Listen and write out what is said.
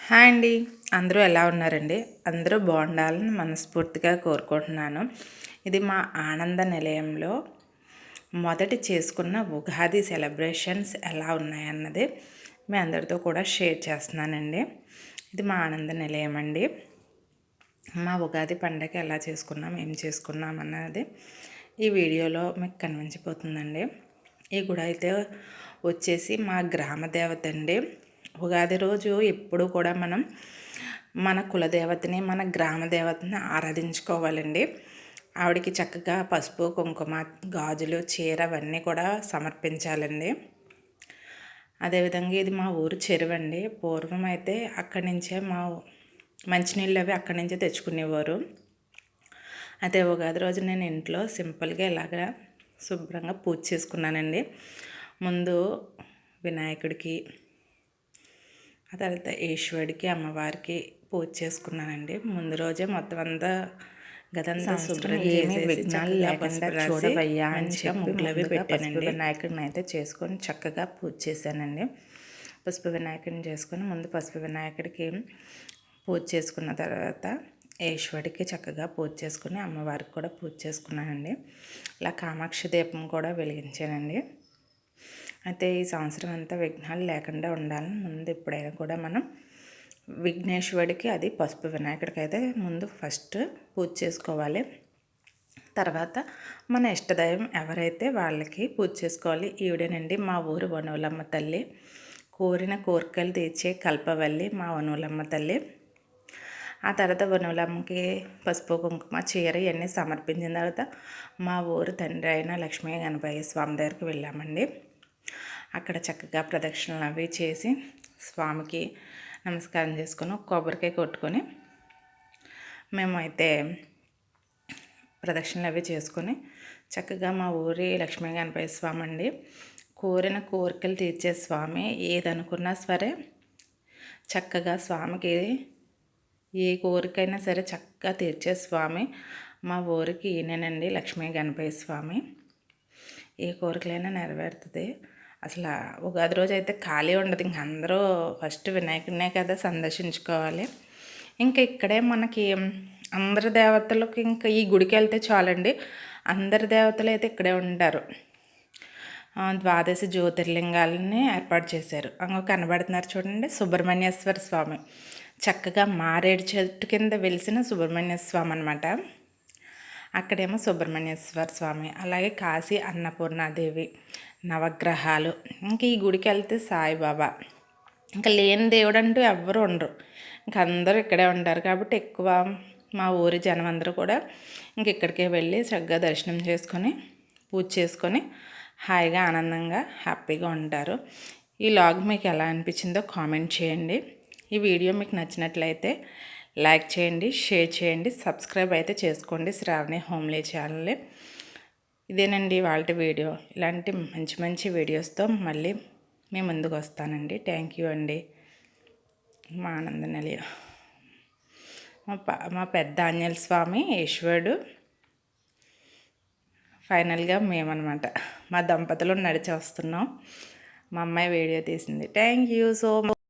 Hi అండి. అందరూ ఎలా ఉన్నారండి? అందరూ బాగుండాలని మనస్ఫూర్తిగా కోరుకుంటున్నాను. ఇది మా ఆనంద నిలయంలో మొదటి చేసుకున్న ఉగాది సెలబ్రేషన్స్ ఎలా ఉన్నాయన్నది మీ అందరితో కూడా షేర్ చేస్తున్నానండి. ఇది మా ఆనంద నిలయం అండి. మా ఉగాది పండగ ఎలా చేసుకున్నాం, ఏం చేసుకున్నాం అన్నది ఈ వీడియోలో మీకు కనిపించిపోతుందండి. ఈ గుడి అయితే వచ్చేసి మా గ్రామ దేవత అండి. ఉగాది రోజు ఎప్పుడు కూడా మనం మన కులదేవతని, మన గ్రామ దేవతని ఆరాధించుకోవాలండి. ఆవిడకి చక్కగా పసుపు, కుంకుమ, గాజులు, చీర అవన్నీ కూడా సమర్పించాలండి. అదేవిధంగా ఇది మా ఊరు చెరువు అండి. పూర్వం అయితే అక్కడి నుంచే మంచినీళ్ళు అవి అక్కడి నుంచే తెచ్చుకునేవారు. అదే ఉగాది రోజు నేను ఇంట్లో సింపుల్గా ఇలాగా శుభ్రంగా పూజ చేసుకున్నానండి. ముందు వినాయకుడికి, ఆ తర్వాత ఈశ్వరుడికి, అమ్మవారికి పూజ చేసుకున్నానండి. ముందు రోజే మొత్తం అంతా గదంతా శుభ్రం చేసి విఘ్నాలు లేకుండా చూడవయ్యా అని చెప్పి ముగ్గులు అవి పెట్టానండి. వినాయకుడిని అయితే చేసుకొని చక్కగా పూజ చేశానండి. పసుపు వినాయకుడిని చేసుకొని ముందు పసుపు వినాయకుడికి పూజ చేసుకున్న తర్వాత ఈశ్వరుడికి చక్కగా పూజ చేసుకుని అమ్మవారికి కూడా పూజ చేసుకున్నానండి. ఇలా కామాక్షి దీపం కూడా వెలిగించానండి. అయితే ఈ సంవత్సరం అంతా విఘ్నాలు లేకుండా ఉండాలని ముందు ఎప్పుడైనా కూడా మనం విఘ్నేశ్వరుడికి, అది పసుపు వినాయకుడికి అయితే ముందు ఫస్ట్ పూజ చేసుకోవాలి. తర్వాత మన ఇష్టదైవం ఎవరైతే వాళ్ళకి పూజ చేసుకోవాలి. ఈవిడేనండి మా ఊరు వనూలమ్మ తల్లి. కోరిన కోరికలు తీర్చే కల్పవల్లి మా వనూలమ్మ తల్లి. ఆ తర్వాత వనూలమ్మకి పసుపు, కుంకుమ, చీర ఇవన్నీ సమర్పించిన తర్వాత మా ఊరు తండ్రి అయిన లక్ష్మీ గణపయ్య స్వామి దగ్గరికి వెళ్ళామండి. అక్కడ చక్కగా ప్రదక్షిణలు అవి చేసి స్వామికి నమస్కారం చేసుకొని కొబ్బరికాయ కొట్టుకొని మేమైతే ప్రదక్షిణలు అవి చేసుకొని చక్కగా మా ఊరి లక్ష్మీ గణపయ్య స్వామి అండి. కోరిన కోరికలు తీర్చే స్వామి. ఏదనుకున్నా సరే చక్కగా స్వామికి ఏ కోరికైనా సరే చక్కగా తీర్చే స్వామి మా ఊరికి ఈయనేనండి, లక్ష్మీ గణపయ్య స్వామి. ఏ కోరికలైనా నెరవేరుతుంది. అసలు ఉగాది రోజు అయితే ఖాళీ ఉండదు. ఇంక అందరూ ఫస్ట్ వినాయకుడినే కదా సందర్శించుకోవాలి. ఇంకా ఇక్కడే మనకి అందరి దేవతలకు ఇంకా ఈ గుడికి వెళ్తే చాలండి. అందరి దేవతలు అయితే ఇక్కడే ఉంటారు. ద్వాదశ జ్యోతిర్లింగాలని ఏర్పాటు చేశారు. అంగ కనబడుతున్నారు చూడండి, సుబ్రహ్మణ్యేశ్వర స్వామి. చక్కగా మారేడు చెట్టు కింద వెలిసిన సుబ్రహ్మణ్య స్వామి అనమాట. అక్కడేమో సుబ్రహ్మణ్యేశ్వర స్వామి, అలాగే కాశీ అన్నపూర్ణాదేవి, నవగ్రహాలు. ఇంకా ఈ గుడికి వెళ్తే సాయిబాబా. ఇంకా లేని దేవుడు అంటూ ఎవ్వరు ఉండరు. ఇంక అందరూ ఇక్కడే ఉంటారు కాబట్టి ఎక్కువ మా ఊరి జనం అందరూ కూడా ఇంక ఇక్కడికే వెళ్ళి చక్కగా దర్శనం చేసుకొని పూజ చేసుకొని హాయిగా ఆనందంగా హ్యాపీగా ఉంటారు. ఈ లాగ్ మీకు ఎలా అనిపించిందో కామెంట్ చేయండి. ఈ వీడియో మీకు నచ్చినట్లయితే లైక్ చేయండి, షేర్ చేయండి, సబ్స్క్రైబ్ అయితే చేసుకోండి శ్రావణి హోమ్లీ ఛానల్ని. ఇదేనండి వాళ్ళ వీడియో. ఇలాంటి మంచి మంచి వీడియోస్తో మళ్ళీ మీ ముందుకు వస్తానండి. థ్యాంక్ యూ అండి. మా ఆనంద నిలయం, మా పెద్ద ఆంజనేయ స్వామి, ఈశ్వరుడు, ఫైనల్గా మేమన్నమాట. మా దంపతులు నడిచి వస్తున్నాం. మా అమ్మాయి వీడియో తీసింది. Thank you so much.